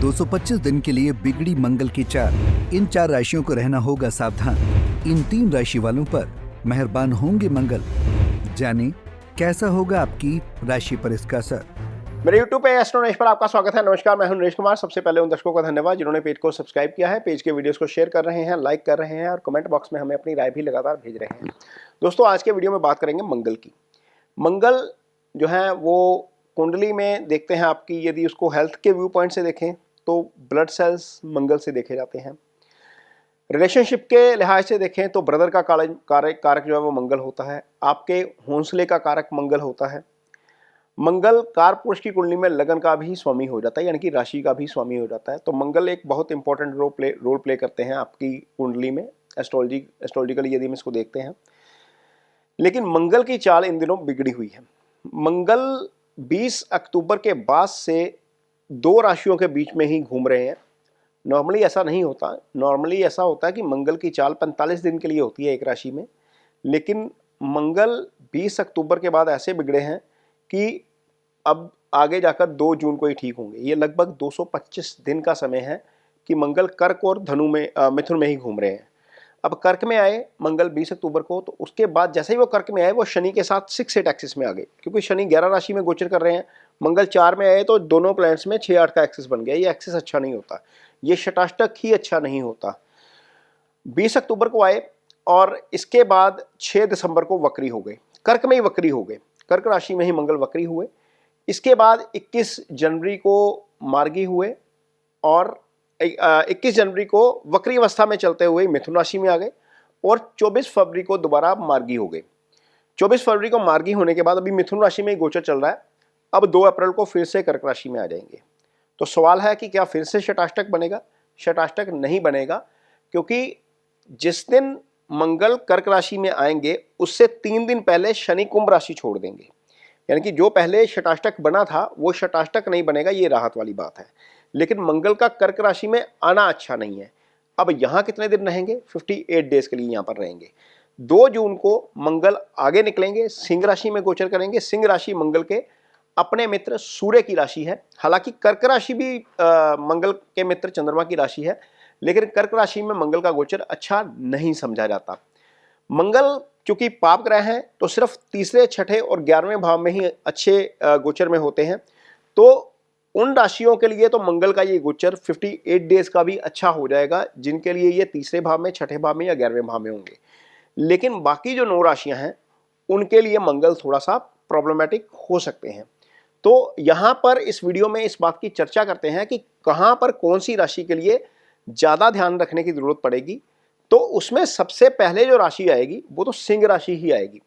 225 दिन के लिए बिगड़ी मंगल की चाल। इन 4 राशियों को रहना होगा सावधान। इन 3 राशि वालों पर मेहरबान होंगे मंगल। जाने कैसा होगा आपकी राशि पर इसका असर। मेरे YouTube पे एस्ट्रो नरेश पर आपका स्वागत है। नमस्कार, मैं हूं नरेश कुमार। सबसे पहले उन दर्शकों का धन्यवाद जिन्होंने पेज को सब्सक्राइब किया है, पेज के वीडियोस को शेयर कर रहे हैं, लाइक कर रहे हैं और कमेंट बॉक्स में हमें अपनी राय भी लगातार भेज रहे हैं। दोस्तों, आज के वीडियो में बात करेंगे मंगल की। मंगल जो है वो कुंडली में देखते हैं आपकी, यदि उसको हेल्थ के व्यू पॉइंट से देखें तो ब्लड सेल्स मंगल से देखे जाते हैं। रिलेशनशिप के लिहाज से देखें तो ब्रदर का कारक जो है वो मंगल होता है। आपके हौसले का कारक मंगल होता है। मंगल कार पुरुष की कुंडली में लगन का भी स्वामी हो जाता है, यानी कि राशि का भी स्वामी हो जाता है। तो मंगल एक बहुत इंपॉर्टेंट रोल प्ले करते हैं आपकी कुंडली में, एस्ट्रोलॉजिकली यदि हम इसको देखते हैं। लेकिन मंगल की चाल इन दिनों बिगड़ी हुई है। मंगल 20 अक्टूबर के बाद से 2 राशियों के बीच में ही घूम रहे हैं। नॉर्मली ऐसा नहीं होता। नॉर्मली ऐसा होता है कि मंगल की चाल 45 दिन के लिए होती है एक राशि में, लेकिन मंगल 20 अक्टूबर के बाद ऐसे बिगड़े हैं कि अब आगे जाकर 2 जून को ही ठीक होंगे। ये लगभग 225 दिन का समय है कि मंगल कर्क और मिथुन में ही घूम रहे हैं। अब कर्क में आए मंगल 20 अक्टूबर को, तो उसके बाद जैसे ही वो कर्क में आए वो शनि के साथ 6-8 एक्सिस में आ गए, क्योंकि शनि 11 राशि में गोचर कर रहे हैं। मंगल 4 में आए तो दोनों प्लैनेट्स में 6-8 का एक्सिस बन गया। ये एक्सिस अच्छा नहीं होता, ये षटाष्टक ही अच्छा नहीं होता। 20 अक्टूबर को आए और इसके बाद 6 दिसंबर को वक्री हो गए, कर्क में ही वक्री हो गए, कर्क राशि में ही मंगल वक्री हुए। इसके बाद 21 जनवरी को मार्गी हुए और 21 जनवरी को वक्री अवस्था में चलते हुए मिथुन राशि में आ गए और 24 फरवरी को दोबारा मार्गी हो गए। 24 फरवरी को मार्गी होने के बाद अभी मिथुन राशि में ही गोचर चल रहा है। अब 2 अप्रैल को फिर से कर्क राशि में आ जाएंगे। तो सवाल है कि क्या फिर से षटाष्टक बनेगा? षटाष्टक नहीं बनेगा, क्योंकि जिस दिन मंगल कर्क राशि में आएंगे उससे 3 दिन पहले शनि कुंभ राशि छोड़ देंगे, यानी कि जो पहले षटाष्टक बना था वो षटाष्टक नहीं बनेगा। ये राहत वाली बात है। लेकिन मंगल का कर्क राशि में आना अच्छा नहीं है। अब यहां कितने दिन रहेंगे? 58 डेज के लिए यहां पर रहेंगे। 2 जून को मंगल आगे निकलेंगे, सिंह राशि में गोचर करेंगे। सिंह राशि मंगल के अपने मित्र सूर्य की राशि है। हालांकि कर्क राशि भी मंगल के मित्र चंद्रमा की राशि है, लेकिन कर्क राशि में मंगल का गोचर अच्छा नहीं समझा जाता। मंगल चूंकि पाप ग्रह हैं तो सिर्फ तीसरे, छठे और 11वें भाव में ही अच्छे गोचर में होते हैं। तो उन राशियों के लिए तो मंगल का ये गोचर 58 डेज का भी अच्छा हो जाएगा, जिनके लिए ये तीसरे भाव में, छठे भाव में या 11वें भाव में होंगे। लेकिन बाकी जो 9 राशियां हैं उनके लिए मंगल थोड़ा सा प्रॉब्लमेटिक हो सकते हैं। तो यहां पर इस वीडियो में इस बात की चर्चा करते हैं कि कहां पर कौन सी राशि के लिए ज्यादा ध्यान रखने की जरूरत पड़ेगी। तो उसमें सबसे पहले जो राशि आएगी वो तो सिंह राशि ही आएगी।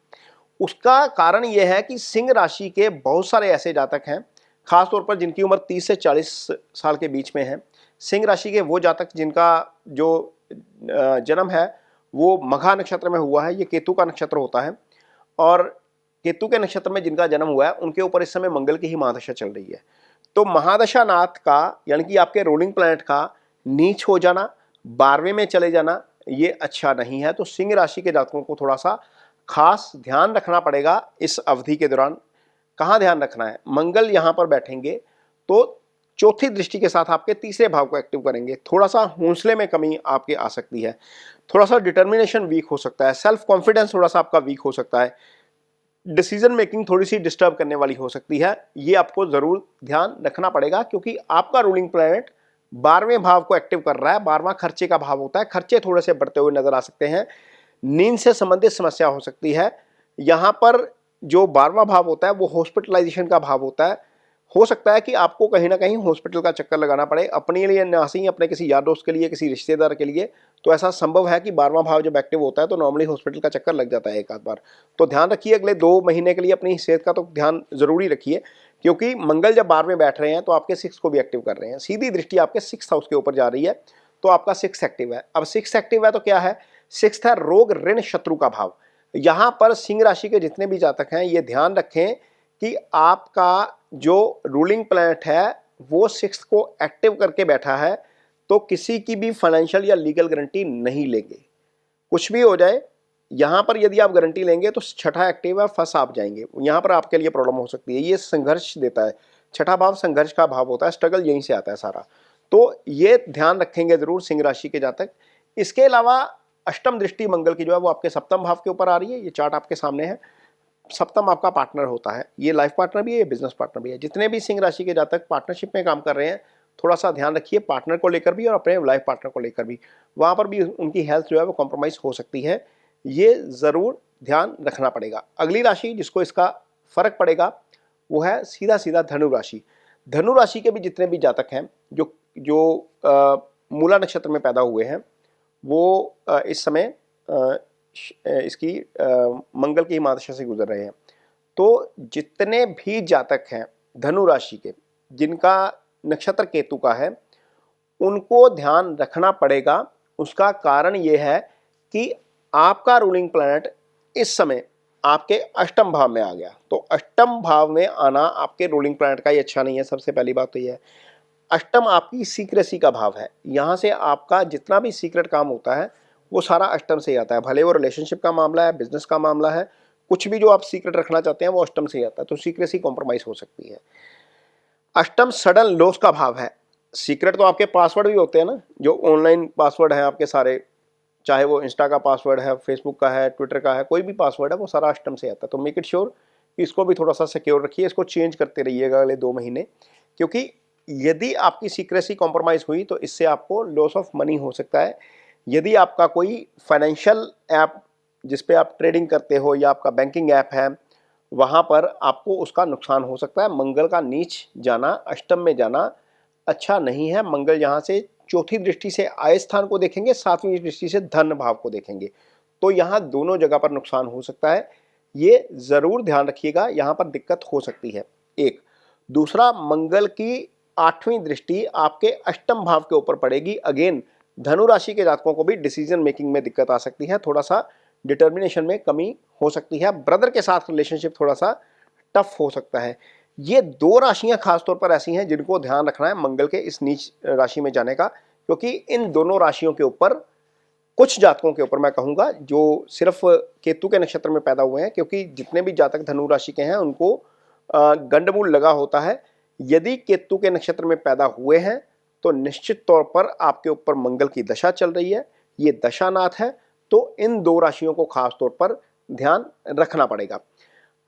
उसका कारण यह है कि सिंह राशि के बहुत सारे ऐसे जातक हैं, खासतौर पर जिनकी उम्र 30 से 40 साल के बीच में है। सिंह राशि के वो जातक जिनका जो जन्म है वो मघा नक्षत्र में हुआ है, ये केतु का नक्षत्र होता है, और केतु के नक्षत्र में जिनका जन्म हुआ है उनके ऊपर इस समय मंगल की ही महादशा चल रही है। तो महादशा नाथ का, यानी कि आपके रूलिंग प्लैनेट का नीच हो जाना, 12वें में चले जाना, ये अच्छा नहीं है। तो सिंह राशि के जातकों को थोड़ा सा खास ध्यान रखना पड़ेगा इस अवधि के दौरान। कहाँ ध्यान रखना है? मंगल यहाँ पर बैठेंगे तो चौथी दृष्टि के साथ आपके तीसरे भाव को एक्टिव करेंगे। थोड़ा सा हौसले में कमी आपके आ सकती है, थोड़ा सा डिटर्मिनेशन वीक हो सकता है, सेल्फ कॉन्फिडेंस थोड़ा सा आपका वीक हो सकता है, डिसीजन मेकिंग थोड़ी सी डिस्टर्ब करने वाली हो सकती है। ये आपको जरूर ध्यान रखना पड़ेगा, क्योंकि आपका रूलिंग प्लैनेट 12वें भाव को एक्टिव कर रहा है। 12वां खर्चे का भाव होता है। खर्चे थोड़े से बढ़ते हुए नजर आ सकते हैं। नींद से संबंधित समस्या हो सकती है। यहां पर जो 12वां भाव होता है वो हॉस्पिटलाइजेशन का भाव होता है। हो सकता है कि आपको कहीं ना कहीं हॉस्पिटल का चक्कर लगाना पड़े, अपने लिए ना सही, अपने किसी यार दोस्त के लिए, किसी रिश्तेदार के लिए। तो ऐसा संभव है कि 12वां भाव जब एक्टिव होता है तो नॉर्मली हॉस्पिटल का चक्कर लग जाता है एक आध बार। तो ध्यान रखिए, अगले 2 महीने के लिए अपनी सेहत का तो ध्यान जरूरी रखिए, क्योंकि मंगल जब 12वें बैठ रहे हैं तो आपके 6 को भी एक्टिव कर रहे हैं। सीधी दृष्टि आपके 6th हाउस के ऊपर जा रही है, तो आपका 6 एक्टिव है। अब 6 एक्टिव है तो क्या है? 6 है रोग, ऋण, शत्रु का भाव। यहां पर सिंह राशि के जितने भी जातक हैं ये ध्यान रखें कि आपका जो रूलिंग प्लैनेट है वो 6th को एक्टिव करके बैठा है, तो किसी की भी फाइनेंशियल या लीगल गारंटी नहीं लेंगे। कुछ भी हो जाए, यहां पर यदि आप गारंटी लेंगे तो 6ठा एक्टिव है, फंस आप जाएंगे। यहां पर आपके लिए प्रॉब्लम हो सकती है। ये संघर्ष देता है। 6ठा भाव संघर्ष का भाव होता है, स्ट्रगल यहीं से आता है सारा। तो ये ध्यान रखेंगे जरूर सिंह राशि के जातक। इसके अलावा अष्टम दृष्टि मंगल की जो है वो आपके सप्तम भाव के ऊपर आ रही है। ये चार्ट आपके सामने है। सप्तम आपका पार्टनर होता है, ये लाइफ पार्टनर भी है, ये बिजनेस पार्टनर भी है। जितने भी सिंह राशि के जातक पार्टनरशिप में काम कर रहे हैं, थोड़ा सा ध्यान रखिए पार्टनर को लेकर भी और अपने लाइफ पार्टनर को लेकर भी। वहां पर भी उनकी हेल्थ जो है वो कॉम्प्रोमाइज हो सकती है, ये जरूर ध्यान रखना पड़ेगा। अगली राशि जिसको इसका फर्क पड़ेगा वो है सीधा सीधा धनु राशि। धनु राशि के भी जितने भी जातक हैं जो जो मूला नक्षत्र में पैदा हुए हैं, वो इस समय इसकी मंगल की महादशा से गुजर रहे हैं। तो जितने भी जातक हैं धनु राशि के जिनका नक्षत्र केतु का है, उनको ध्यान रखना पड़ेगा। उसका कारण ये है कि आपका रूलिंग प्लैनेट इस समय आपके अष्टम भाव में आ गया। तो अष्टम भाव में आना आपके रूलिंग प्लैनेट का ही अच्छा नहीं है। सबसे पहली बात तो यह है, अष्टम आपकी सीक्रेसी का भाव है। यहाँ से आपका जितना भी सीक्रेट काम होता है वो सारा अष्टम से ही आता है। भले वो रिलेशनशिप का मामला है, बिजनेस का मामला है, कुछ भी जो आप सीक्रेट रखना चाहते हैं वो अष्टम से ही आता है। तो सीक्रेसी कॉम्प्रोमाइज हो सकती है। अष्टम सडन लॉस का भाव है। सीक्रेट तो आपके पासवर्ड भी होते हैं ना, जो ऑनलाइन पासवर्ड है आपके सारे, चाहे वो इंस्टा का पासवर्ड है, फेसबुक का है, ट्विटर का है, कोई भी पासवर्ड है, वो सारा अष्टम से आता है। तो मेक इट श्योर कि इसको भी थोड़ा सा सिक्योर रखिए, इसको चेंज करते रहिएगा अगले 2 महीने, क्योंकि यदि आपकी सीक्रेसी कॉम्प्रोमाइज हुई तो इससे आपको लॉस ऑफ मनी हो सकता है। यदि आपका कोई फाइनेंशियल ऐप जिस पे आप ट्रेडिंग करते हो या आपका बैंकिंग ऐप है, वहाँ पर आपको उसका नुकसान हो सकता है। मंगल का नीच जाना, अष्टम में जाना अच्छा नहीं है। मंगल यहाँ से चौथी दृष्टि से आय स्थान को देखेंगे, 7वीं दृष्टि से धन भाव को देखेंगे, तो यहाँ दोनों जगह पर नुकसान हो सकता है। ये जरूर ध्यान रखिएगा, यहाँ पर दिक्कत हो सकती है। एक दूसरा, मंगल की 8वीं दृष्टि आपके अष्टम भाव के ऊपर पड़ेगी। अगेन धनु राशि के जातकों को भी डिसीजन मेकिंग में दिक्कत आ सकती है, थोड़ा सा डिटर्मिनेशन में कमी हो सकती है। ब्रदर के साथ रिलेशनशिप थोड़ा सा टफ हो सकता है। ये 2 राशियां खासतौर पर ऐसी हैं जिनको ध्यान रखना है मंगल के इस नीच राशि में जाने का, क्योंकि इन दोनों राशियों के ऊपर, कुछ जातकों के ऊपर मैं कहूँगा जो सिर्फ केतु के नक्षत्र में पैदा हुए हैं, क्योंकि जितने भी जातक धनु राशि के हैं उनको गंडमूल लगा होता है। यदि केतु के नक्षत्र में पैदा हुए हैं तो निश्चित तौर पर आपके ऊपर मंगल की दशा चल रही है, ये दशानाथ है। तो इन 2 राशियों को खास तौर पर ध्यान रखना पड़ेगा।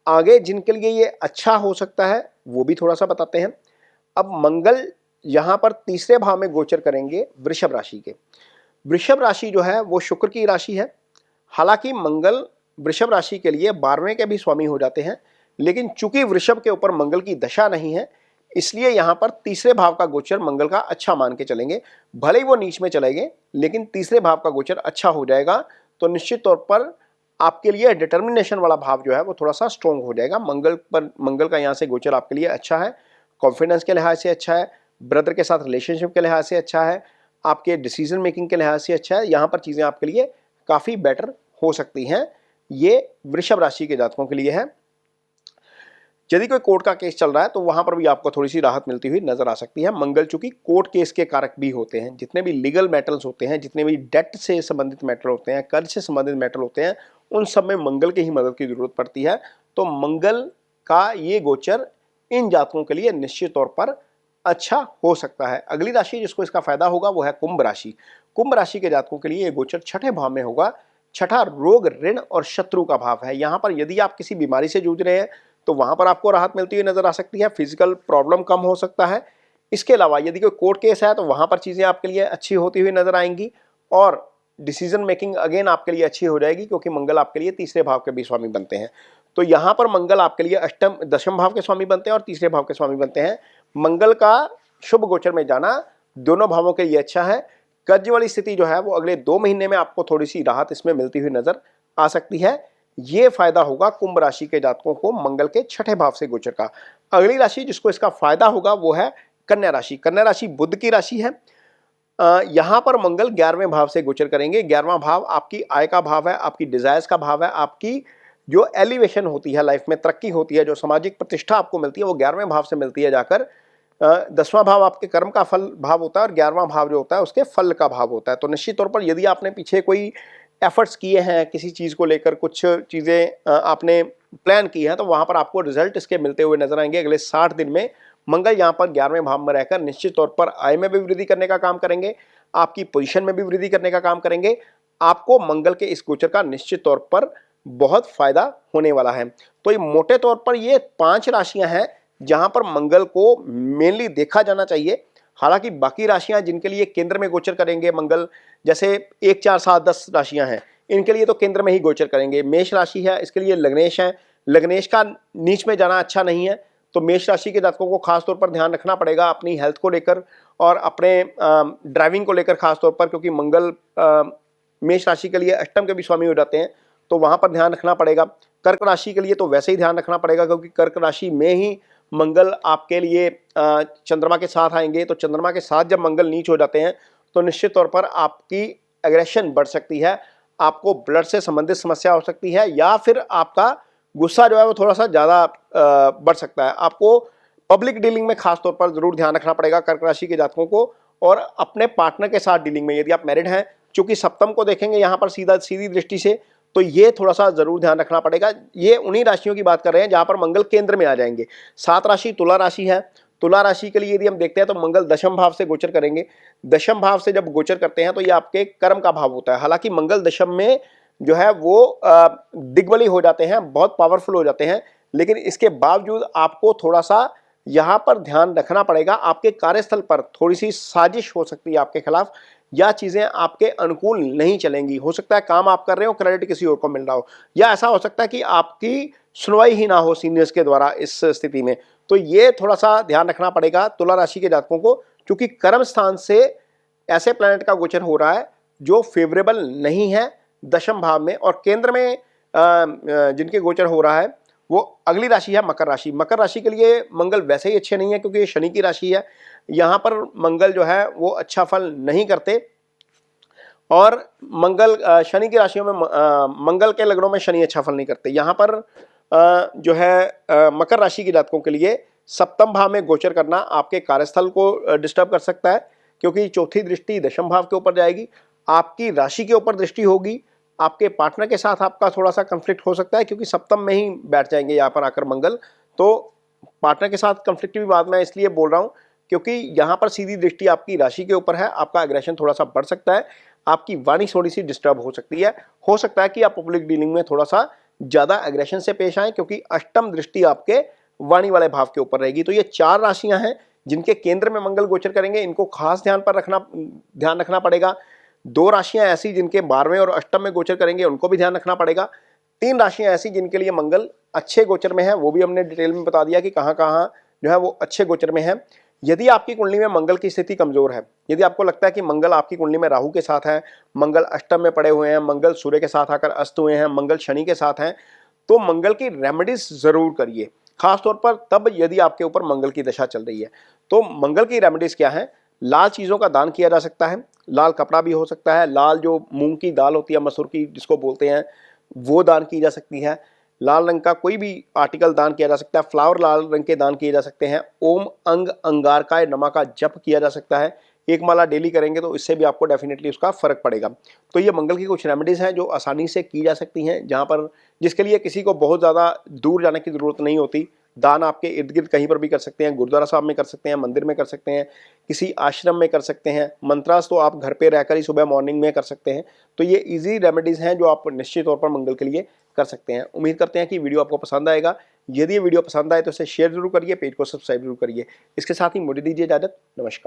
आगे जिनके लिए ये अच्छा हो सकता है वो भी थोड़ा सा बताते हैं। अब मंगल यहाँ पर तीसरे भाव में गोचर करेंगे वृषभ राशि के। वृषभ राशि जो है वो शुक्र की राशि है। हालांकि मंगल वृषभ राशि के लिए 12वें के भी स्वामी हो जाते हैं, लेकिन चूंकि वृषभ के ऊपर मंगल की दशा नहीं है, इसलिए यहाँ पर तीसरे भाव का गोचर मंगल का अच्छा मान के चलेंगे। भले ही वो नीच में चलेंगे, लेकिन तीसरे भाव का गोचर अच्छा हो जाएगा। तो निश्चित तौर पर आपके लिए डिटर्मिनेशन वाला भाव जो है वो थोड़ा सा स्ट्रॉन्ग हो जाएगा। मंगल का यहाँ से गोचर आपके लिए अच्छा है, कॉन्फिडेंस के लिहाज से अच्छा है, ब्रदर के साथ रिलेशनशिप के लिहाज से अच्छा है, आपके डिसीजन मेकिंग के लिहाज से अच्छा है। यहाँ पर चीज़ें आपके लिए काफ़ी बेटर हो सकती हैं। ये वृषभ राशि के जातकों के लिए है। यदि कोई कोर्ट का केस चल रहा है तो वहां पर भी आपको थोड़ी सी राहत मिलती हुई नजर आ सकती है। मंगल चूंकि कोर्ट केस के कारक भी होते हैं, जितने भी लीगल मैटर्स होते हैं, जितने भी डेट से संबंधित मैटर होते हैं, कर्ज से संबंधित मैटर होते हैं, उन सब में मंगल की ही मदद की जरूरत पड़ती है। तो मंगल का ये गोचर इन जातकों के लिए निश्चित तौर पर अच्छा हो सकता है। अगली राशि जिसको इसका फायदा होगा वो है कुंभ राशि। कुंभ राशि के जातकों के लिए ये गोचर छठे भाव में होगा। छठा रोग, ऋण और शत्रु का भाव है। यहाँ पर यदि आप किसी बीमारी से जूझ रहे हैं तो वहां पर आपको राहत मिलती हुई नजर आ सकती है। फिजिकल प्रॉब्लम कम हो सकता है। इसके अलावा यदि कोई कोर्ट केस है तो वहां पर चीजें आपके लिए अच्छी होती हुई नजर आएंगी और डिसीजन मेकिंग अगेन आपके लिए अच्छी हो जाएगी, क्योंकि मंगल आपके लिए तीसरे भाव के भी स्वामी बनते हैं। तो यहाँ पर मंगल आपके लिए दशम भाव के स्वामी बनते हैं और तीसरे भाव के स्वामी बनते हैं। मंगल का शुभ गोचर में जाना दोनों भावों के लिए अच्छा है। कर्ज वाली स्थिति जो है वो अगले 2 महीने में आपको थोड़ी सी राहत इसमें मिलती हुई नजर आ सकती है। ये फायदा होगा कुंभ राशि के जातकों को मंगल के छठे भाव से गोचर का। अगली राशि जिसको इसका फायदा होगा वो है कन्या राशि। कन्या राशि बुध की राशि है। यहाँ पर मंगल 11वें भाव से गोचर करेंगे। 11वां भाव आपकी आय का भाव है, आपकी डिजायर्स का भाव है, आपकी जो एलिवेशन होती है, लाइफ में तरक्की होती है, जो सामाजिक प्रतिष्ठा आपको मिलती है, वो 11वें भाव से मिलती है जाकर। 10वां भाव आपके कर्म का फल भाव होता है और 11वां भाव जो होता है उसके फल का भाव होता है। तो निश्चित तौर पर यदि आपने पीछे कोई एफर्ट्स किए हैं, किसी चीज़ को लेकर कुछ चीज़ें आपने प्लान की हैं, तो वहाँ पर आपको रिजल्ट इसके मिलते हुए नजर आएंगे। अगले 60 दिन में मंगल यहाँ पर 11वें भाव में रहकर निश्चित तौर पर आय में भी वृद्धि करने का काम करेंगे, आपकी पोजीशन में भी वृद्धि करने का काम करेंगे। आपको मंगल के इस गोचर का निश्चित तौर पर बहुत फायदा होने वाला है। तो ये मोटे तौर पर ये 5 राशियां हैं जहां पर मंगल को मेनली देखा जाना चाहिए। हालांकि बाकी राशियां जिनके लिए केंद्र में गोचर करेंगे मंगल, जैसे 1, 4, 7, 10 राशियां हैं, इनके लिए तो केंद्र में ही गोचर करेंगे। मेष राशि है, इसके लिए लग्नेश है, लग्नेश का नीच में जाना अच्छा नहीं है, तो मेष राशि के जातकों को खास तौर पर ध्यान रखना पड़ेगा अपनी हेल्थ को लेकर और अपने ड्राइविंग को लेकर खास तौर पर, क्योंकि मंगल मेष राशि के लिए अष्टम के भी स्वामी हो जाते हैं, तो वहां पर ध्यान रखना पड़ेगा। कर्क राशि के लिए तो वैसे ही ध्यान रखना पड़ेगा, क्योंकि कर्क राशि में ही मंगल आपके लिए चंद्रमा के साथ आएंगे। तो चंद्रमा के साथ जब मंगल नीच हो जाते हैं तो निश्चित तौर पर आपकी एग्रेशन बढ़ सकती है, आपको ब्लड से संबंधित समस्या हो सकती है, या फिर आपका गुस्सा जो है वो थोड़ा सा ज़्यादा बढ़ सकता है। आपको पब्लिक डीलिंग में खास तौर पर जरूर ध्यान रखना पड़ेगा कर्क राशि के जातकों को, और अपने पार्टनर के साथ डीलिंग में, यदि आप मैरिड हैं, चूंकि सप्तम को देखेंगे यहाँ पर सीधी दृष्टि से, तो ये थोड़ा सा जरूर ध्यान रखना पड़ेगा। ये उन्हीं राशियों की बात कर रहे हैं जहां पर मंगल केंद्र में आ जाएंगे। 7 राशि तुला राशि है। तुला राशि के लिए यदि हम देखते हैं तो मंगल दशम भाव से गोचर करेंगे। दशम भाव से जब गोचर करते हैं तो ये आपके कर्म का भाव होता है। हालांकि मंगल दशम में जो है वो दिग्बली हो जाते हैं, बहुत पावरफुल हो जाते हैं, लेकिन इसके बावजूद आपको थोड़ा सा यहाँ पर ध्यान रखना पड़ेगा। आपके कार्यस्थल पर थोड़ी सी साजिश हो सकती है आपके खिलाफ, या चीजें आपके अनुकूल नहीं चलेंगी। हो सकता है काम आप कर रहे हो, क्रेडिट किसी और को मिल रहा हो, या ऐसा हो सकता है कि आपकी सुनवाई ही ना हो सीनियर्स के द्वारा इस स्थिति में। तो ये थोड़ा सा ध्यान रखना पड़ेगा तुला राशि के जातकों को, क्योंकि कर्म स्थान से ऐसे प्लैनेट का गोचर हो रहा है जो फेवरेबल नहीं है दशम भाव में, और केंद्र में जिनके गोचर हो रहा है वो अगली राशि है मकर राशि। मकर राशि के लिए मंगल वैसे ही अच्छे नहीं है, क्योंकि ये शनि की राशि है। यहाँ पर मंगल जो है वो अच्छा फल नहीं करते, और मंगल शनि की राशियों में मंगल के लग्नों में शनि अच्छा फल नहीं करते। यहाँ पर जो है मकर राशि के जातकों के लिए सप्तम भाव में गोचर करना आपके कार्यस्थल को डिस्टर्ब कर सकता है, क्योंकि चौथी दृष्टि दशम भाव के ऊपर जाएगी, आपकी राशि के ऊपर दृष्टि होगी, आपके पार्टनर के साथ आपका थोड़ा सा कंफ्लिक्ट हो सकता है, क्योंकि सप्तम में ही बैठ जाएंगे यहाँ पर आकर मंगल। तो पार्टनर के साथ कंफ्लिक्ट की बात मैं इसलिए बोल रहा हूँ क्योंकि यहाँ पर सीधी दृष्टि आपकी राशि के ऊपर है, आपका एग्रेशन थोड़ा सा बढ़ सकता है, आपकी वाणी थोड़ी सी डिस्टर्ब हो सकती है। हो सकता है कि आप पब्लिक डीलिंग में थोड़ा सा ज्यादा एग्रेशन से पेश आए, क्योंकि अष्टम दृष्टि आपके वाणी वाले भाव के ऊपर रहेगी। तो ये 4 राशियां हैं जिनके केंद्र में मंगल गोचर करेंगे, इनको खास ध्यान रखना पड़ेगा। 2 राशियां ऐसी जिनके 12वें और अष्टम में गोचर करेंगे, उनको भी ध्यान रखना पड़ेगा। 3 राशियां ऐसी जिनके लिए मंगल अच्छे गोचर में है, वो भी हमने डिटेल में बता दिया कि कहाँ कहाँ जो है वो अच्छे गोचर में है। यदि आपकी कुंडली में मंगल की स्थिति कमजोर है, यदि आपको लगता है कि मंगल आपकी कुंडली में राहु के साथ है, मंगल अष्टम में पड़े हुए हैं, मंगल सूर्य के साथ आकर अस्त हुए हैं, मंगल शनि के साथ हैं, तो मंगल की रेमेडीज जरूर करिए, खासतौर पर तब यदि आपके ऊपर मंगल की दशा चल रही है। तो मंगल की रेमेडीज क्या है? लाल चीजों का दान किया जा सकता है, लाल कपड़ा भी हो सकता है, लाल जो मूंग की दाल होती है, मसूर की जिसको बोलते हैं, वो दान की जा सकती है, लाल रंग का कोई भी आर्टिकल दान किया जा सकता है, फ्लावर लाल रंग के दान किए जा सकते हैं, ओम अंग अंगारकाय नमः का जप किया जा सकता है। 1 माला डेली करेंगे तो इससे भी आपको डेफिनेटली उसका फर्क पड़ेगा। तो ये मंगल की कुछ रेमेडीज हैं जो आसानी से की जा सकती हैं, जहाँ पर जिसके लिए किसी को बहुत ज़्यादा दूर जाने की ज़रूरत नहीं होती। दान आपके इर्द गिर्द कहीं पर भी कर सकते हैं, गुरुद्वारा साहब में कर सकते हैं, मंदिर में कर सकते हैं, किसी आश्रम में कर सकते हैं, मंत्रास तो आप घर पे रहकर ही सुबह मॉर्निंग में कर सकते हैं। तो ये इजी रेमेडीज हैं जो आप निश्चित तौर पर मंगल के लिए कर सकते हैं। उम्मीद करते हैं कि वीडियो आपको पसंद आएगा। यदि ये वीडियो पसंद आए तो इसे शेयर जरूर करिए, पेज को सब्सक्राइब जरूर करिए। इसके साथ ही मुझे दीजिए इजाजत। नमस्कार।